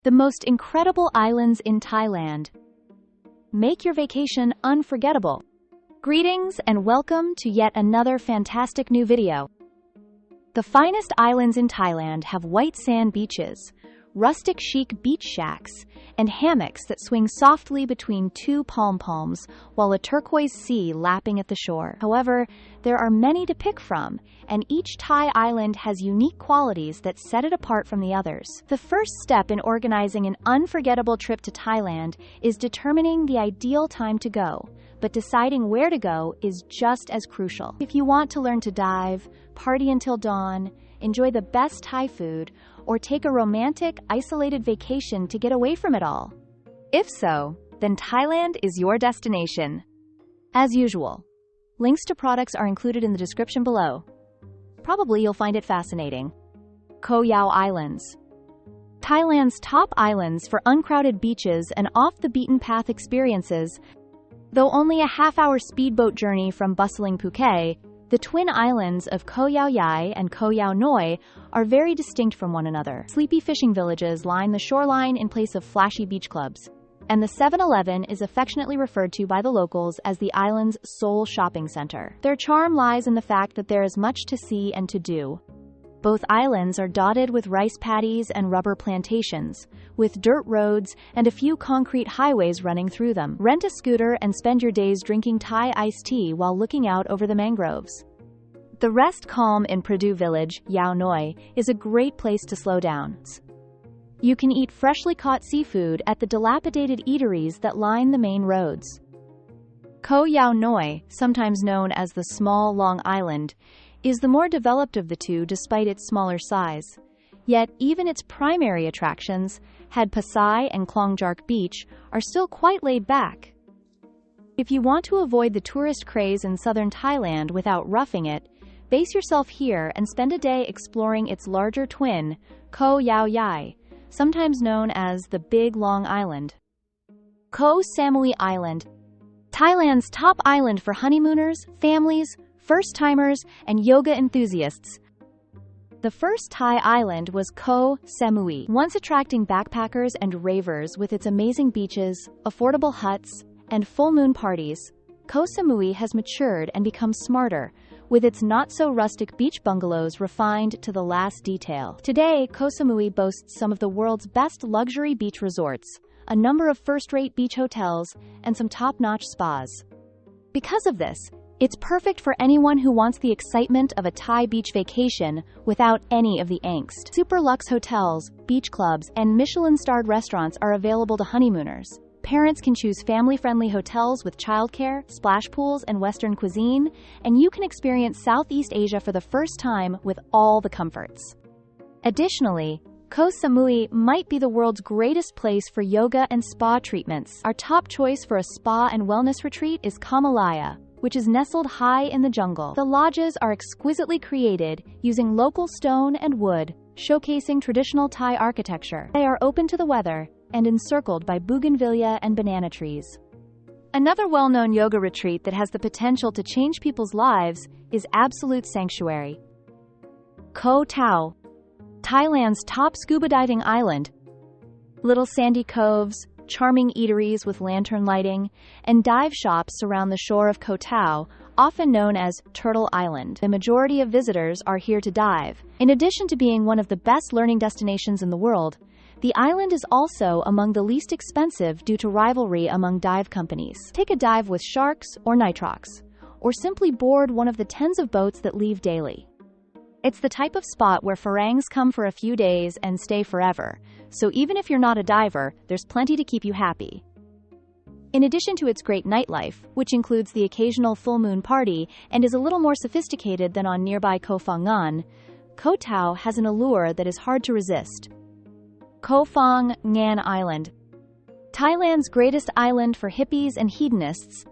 The most incredible islands in Thailand. Make your vacation unforgettable. Greetings and welcome to yet another fantastic new video. The finest islands in Thailand have white sand beaches, rustic chic beach shacks, and hammocks that swing softly between two palms while a turquoise sea lapping at the shore. However, there are many to pick from, and each Thai island has unique qualities that set it apart from the others. The first step in organizing an unforgettable trip to Thailand is determining the ideal time to go, but deciding where to go is just as crucial. If you want to learn to dive, party until dawn, enjoy the best Thai food, or take a romantic, isolated vacation to get away from it all. If so, then Thailand is your destination. As usual, links to products are included in the description below. Probably you'll find it fascinating. Koh Yao Islands. Thailand's top islands for uncrowded beaches and off-the-beaten-path experiences. Though only a half-hour speedboat journey from bustling Phuket, the twin islands of Koh Yao Yai and Koh Yao Noi are very distinct from one another. Sleepy fishing villages line the shoreline in place of flashy beach clubs, and the 7-Eleven is affectionately referred to by the locals as the island's sole shopping center. Their charm lies in the fact that there is much to see and to do. Both islands are dotted with rice paddies and rubber plantations, with dirt roads and a few concrete highways running through them. Rent a scooter and spend your days drinking Thai iced tea while looking out over the mangroves. The rest calm in Purdue Village, Yao Noi, is a great place to slow down. You can eat freshly caught seafood at the dilapidated eateries that line the main roads. Koh Yao Noi, sometimes known as the Small Long Island, is the more developed of the two despite its smaller size. Yet, even its primary attractions, Had Pasai and Klongjark Beach, are still quite laid back. If you want to avoid the tourist craze in southern Thailand without roughing it, base yourself here and spend a day exploring its larger twin, Koh Yao Yai, sometimes known as the Big Long Island. Koh Samui Island, Thailand's top island for honeymooners, families, first-timers, and yoga enthusiasts. The first Thai island was Koh Samui, once attracting backpackers and ravers with its amazing beaches, affordable huts, and full moon parties. Koh Samui has matured and become smarter, with its not-so-rustic beach bungalows refined to the last detail. Today, Koh Samui boasts some of the world's best luxury beach resorts, a number of first-rate beach hotels, and some top-notch spas. Because of this, it's perfect for anyone who wants the excitement of a Thai beach vacation without any of the angst. Super luxe hotels, beach clubs, and Michelin-starred restaurants are available to honeymooners. Parents can choose family-friendly hotels with childcare, splash pools, and Western cuisine, and you can experience Southeast Asia for the first time with all the comforts. Additionally, Koh Samui might be the world's greatest place for yoga and spa treatments. Our top choice for a spa and wellness retreat is Kamalaya, which is nestled high in the jungle. The lodges are exquisitely created, using local stone and wood, showcasing traditional Thai architecture. They are open to the weather and encircled by bougainvillea and banana trees. Another well-known yoga retreat that has the potential to change people's lives is Absolute Sanctuary. Koh Tao, Thailand's top scuba diving island. Little sandy coves, charming eateries with lantern lighting, and dive shops surround the shore of Koh Tao, often known as Turtle Island. The majority of visitors are here to dive. In addition to being one of the best learning destinations in the world, the island is also among the least expensive due to rivalry among dive companies. Take a dive with sharks or nitrox, or simply board one of the tens of boats that leave daily. It's the type of spot where farangs come for a few days and stay forever, so even if you're not a diver, there's plenty to keep you happy. In addition to its great nightlife, which includes the occasional full moon party and is a little more sophisticated than on nearby Koh Phangan, Koh Tao has an allure that is hard to resist. Koh Phang Ngan Island, Thailand's greatest island for hippies and hedonists.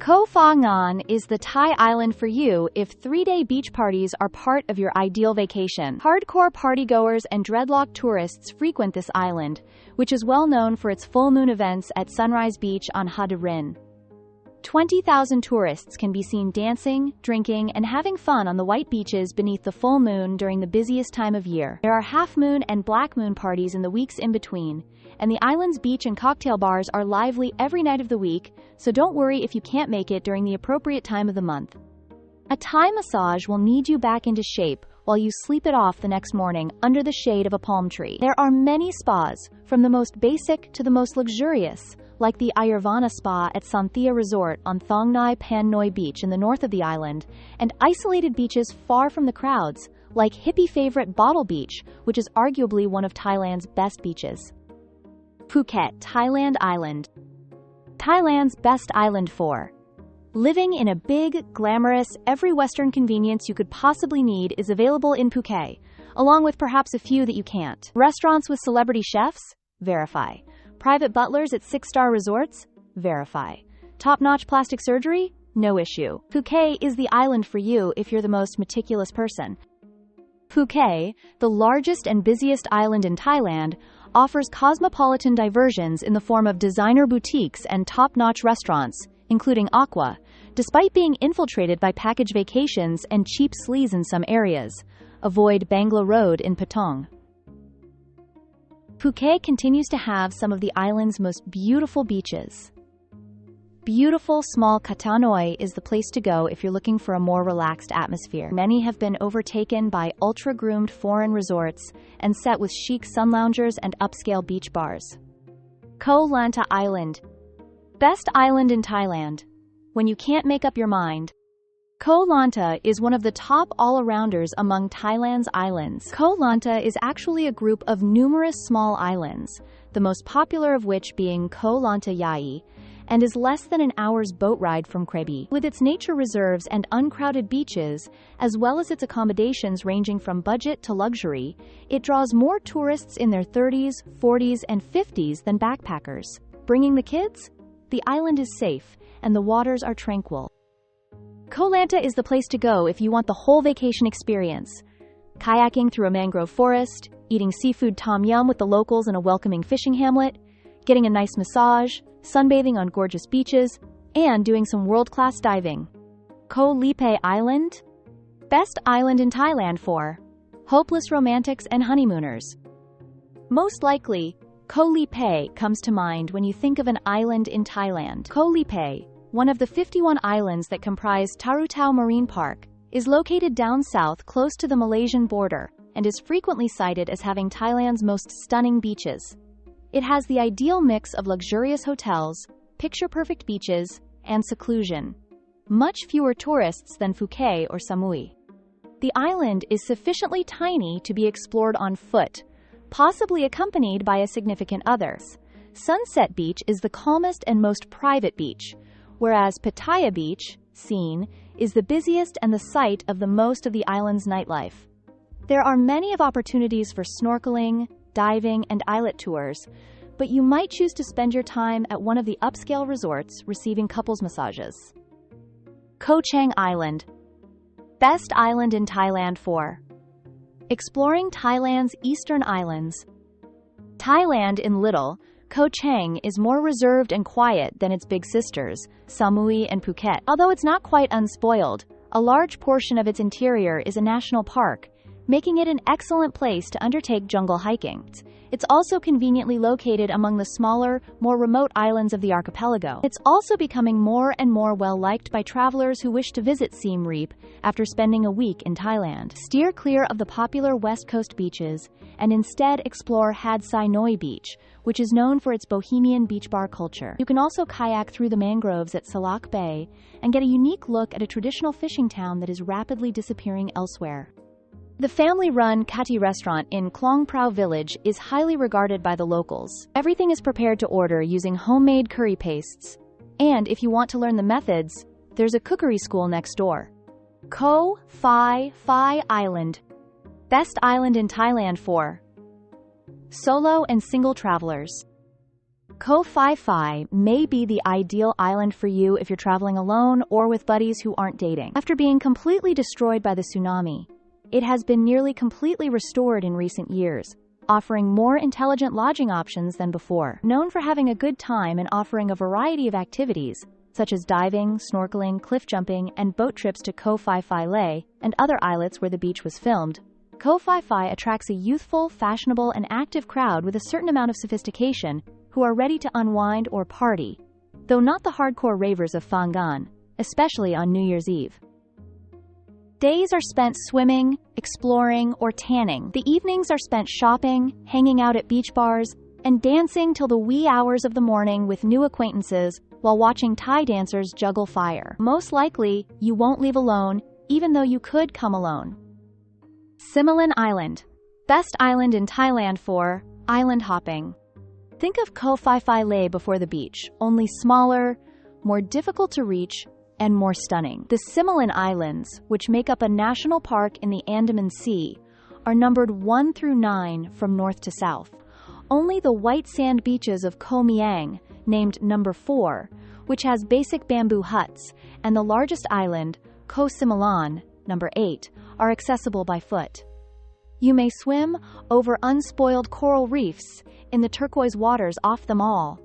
Koh Phangan is the Thai island for you if 3-day beach parties are part of your ideal vacation. Hardcore partygoers and dreadlock tourists frequent this island, which is well known for its full moon events at Sunrise Beach on Ha De Rin. 20,000 tourists can be seen dancing, drinking, and having fun on the white beaches beneath the full moon during the busiest time of year. There are half-moon and black moon parties in the weeks in between, and the island's beach and cocktail bars are lively every night of the week, so don't worry if you can't make it during the appropriate time of the month. A Thai massage will knead you back into shape while you sleep it off the next morning under the shade of a palm tree. There are many spas, from the most basic to the most luxurious, like the Ayurvana Spa at Santhia Resort on Thong Nai Pan Noi Beach in the north of the island, and isolated beaches far from the crowds, like hippie favorite Bottle Beach, which is arguably one of Thailand's best beaches. Phuket, Thailand Island. Thailand's best island for living in a big, glamorous, every Western convenience you could possibly need is available in Phuket, along with perhaps a few that you can't. Restaurants with celebrity chefs? Verify. Private butlers at 6-star resorts? Verify. Top-notch plastic surgery? No issue. Phuket is the island for you if you're the most meticulous person. Phuket, the largest and busiest island in Thailand, offers cosmopolitan diversions in the form of designer boutiques and top-notch restaurants, including Aqua, despite being infiltrated by package vacations and cheap sleaze in some areas. Avoid Bangla Road in Patong. Phuket continues to have some of the island's most beautiful beaches. Beautiful small Koh Thanoi is the place to go if you're looking for a more relaxed atmosphere. Many have been overtaken by ultra-groomed foreign resorts and set with chic sun loungers and upscale beach bars. Koh Lanta Island. Best island in Thailand. When you can't make up your mind, Koh Lanta is one of the top all-arounders among Thailand's islands. Koh Lanta is actually a group of numerous small islands, the most popular of which being Koh Lanta Yai, and is less than an hour's boat ride from Krabi. With its nature reserves and uncrowded beaches, as well as its accommodations ranging from budget to luxury, it draws more tourists in their 30s, 40s, and 50s than backpackers. Bringing the kids? The island is safe, and the waters are tranquil. Koh Lanta is the place to go if you want the whole vacation experience. Kayaking through a mangrove forest, eating seafood tom yum with the locals in a welcoming fishing hamlet, getting a nice massage, sunbathing on gorgeous beaches, and doing some world-class diving. Koh Lipe Island? Best island in Thailand for hopeless romantics and honeymooners. Most likely, Koh Lipe comes to mind when you think of an island in Thailand. Koh Lipe, one of the 51 islands that comprise Tarutao Marine Park, is located down south close to the Malaysian border and is frequently cited as having Thailand's most stunning beaches. It has the ideal mix of luxurious hotels, picture-perfect beaches, and seclusion. Much fewer tourists than Phuket or Samui. The island is sufficiently tiny to be explored on foot, possibly accompanied by a significant other. Sunset Beach is the calmest and most private beach, whereas Pattaya Beach, Sion, is the busiest and the site of the most of the island's nightlife. There are many of opportunities for snorkeling, diving, and islet tours, but you might choose to spend your time at one of the upscale resorts receiving couples massages. Koh Chang Island. Best island in Thailand for exploring Thailand's eastern islands. Thailand in little, Koh Chang is more reserved and quiet than its big sisters, Samui and Phuket. Although it's not quite unspoiled, a large portion of its interior is a national park, making it an excellent place to undertake jungle hiking. It's also conveniently located among the smaller, more remote islands of the archipelago. It's also becoming more and more well-liked by travelers who wish to visit Siem Reap after spending a week in Thailand. Steer clear of the popular West Coast beaches and instead explore Hardside Noi Beach, which is known for its bohemian beach bar culture. You can also kayak through the mangroves at Salak Bay and get a unique look at a traditional fishing town that is rapidly disappearing elsewhere. The family-run Kati restaurant in Klong Prao village is highly regarded by the locals. Everything is prepared to order using homemade curry pastes. And if you want to learn the methods, there's a cookery school next door. Koh Phi Phi Island. Best island in Thailand for solo and single travelers. Koh Phi Phi may be the ideal island for you if you're traveling alone or with buddies who aren't dating. After being completely destroyed by the tsunami, it has been nearly completely restored in recent years, offering more intelligent lodging options than before. Known for having a good time and offering a variety of activities, such as diving, snorkeling, cliff jumping, and boat trips to Koh Phi Phi Lay and other islets where the beach was filmed, Koh Phi Phi attracts a youthful, fashionable, and active crowd with a certain amount of sophistication who are ready to unwind or party, though not the hardcore ravers of Phan Gan, especially on New Year's Eve. Days are spent swimming, exploring, or tanning. The evenings are spent shopping, hanging out at beach bars, and dancing till the wee hours of the morning with new acquaintances while watching Thai dancers juggle fire. Most likely, you won't leave alone, even though you could come alone. Similan Island. Best island in Thailand for island hopping. Think of Koh Phi Phi Lay before the beach, only smaller, more difficult to reach, and more stunning. The Similan Islands, which make up a national park in the Andaman Sea, are numbered 1 through 9 from north to south. Only the white sand beaches of Koh Miang, named number 4, which has basic bamboo huts, and the largest island, Koh Similan, number 8, are accessible by foot. You may swim over unspoiled coral reefs in the turquoise waters off them all.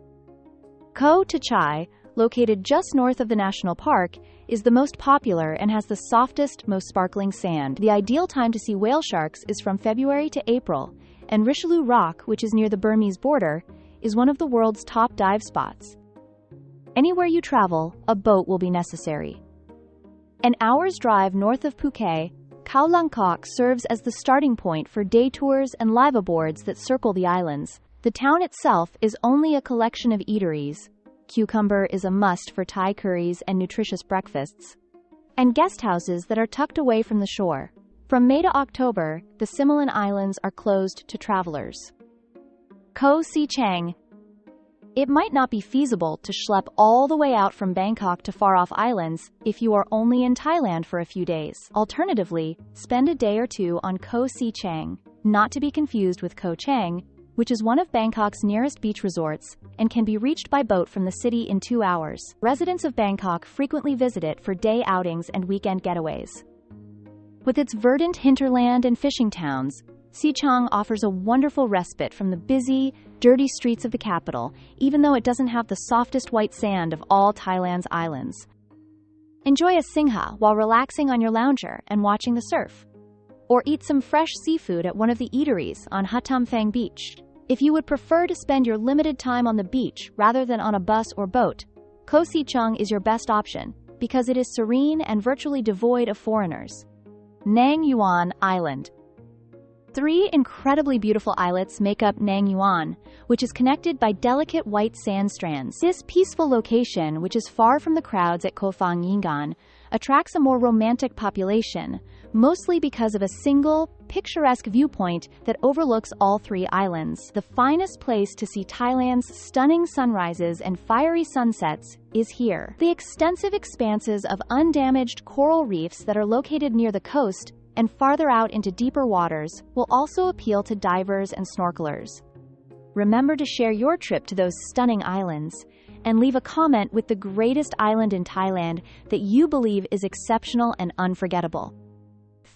Koh Tachai, located just north of the national park, is the most popular and has the softest, most sparkling sand. The ideal time to see whale sharks is from February to April, and Richelieu Rock, which is near the Burmese border, is one of the world's top dive spots. Anywhere you travel, a boat will be necessary. An hour's drive north of Phuket, Khao Lang Kok serves as the starting point for day tours and liveaboards that circle the islands. The town itself is only a collection of eateries. Cucumber is a must for Thai curries and nutritious breakfasts, and guest houses that are tucked away from the shore. From May to October, the Similan Islands are closed to travelers. Koh Si Chang. It might not be feasible to schlep all the way out from Bangkok to far-off islands if you are only in Thailand for a few days. Alternatively, spend a day or two on Koh Si Chang, not to be confused with Koh Chang, which is one of Bangkok's nearest beach resorts and can be reached by boat from the city in 2 hours. Residents of Bangkok frequently visit it for day outings and weekend getaways. With its verdant hinterland and fishing towns, Sichang offers a wonderful respite from the busy, dirty streets of the capital, even though it doesn't have the softest white sand of all Thailand's islands. Enjoy a singha while relaxing on your lounger and watching the surf. Or eat some fresh seafood at one of the eateries on Hatam Phang Beach. If you would prefer to spend your limited time on the beach rather than on a bus or boat, Koh Sichang is your best option because it is serene and virtually devoid of foreigners. Nang Yuan Island. 3 incredibly beautiful islets make up Nang Yuan, which is connected by delicate white sand strands. This peaceful location, which is far from the crowds at Koh Phang Yingan, attracts a more romantic population, mostly because of a single, picturesque viewpoint that overlooks all 3 islands. The finest place to see Thailand's stunning sunrises and fiery sunsets is here. The extensive expanses of undamaged coral reefs that are located near the coast and farther out into deeper waters will also appeal to divers and snorkelers. Remember to share your trip to those stunning islands and leave a comment with the greatest island in Thailand that you believe is exceptional and unforgettable.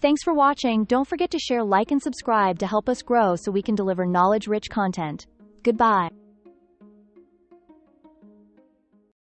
Thanks for watching. Don't forget to share, like, and subscribe to help us grow so we can deliver knowledge-rich content. Goodbye.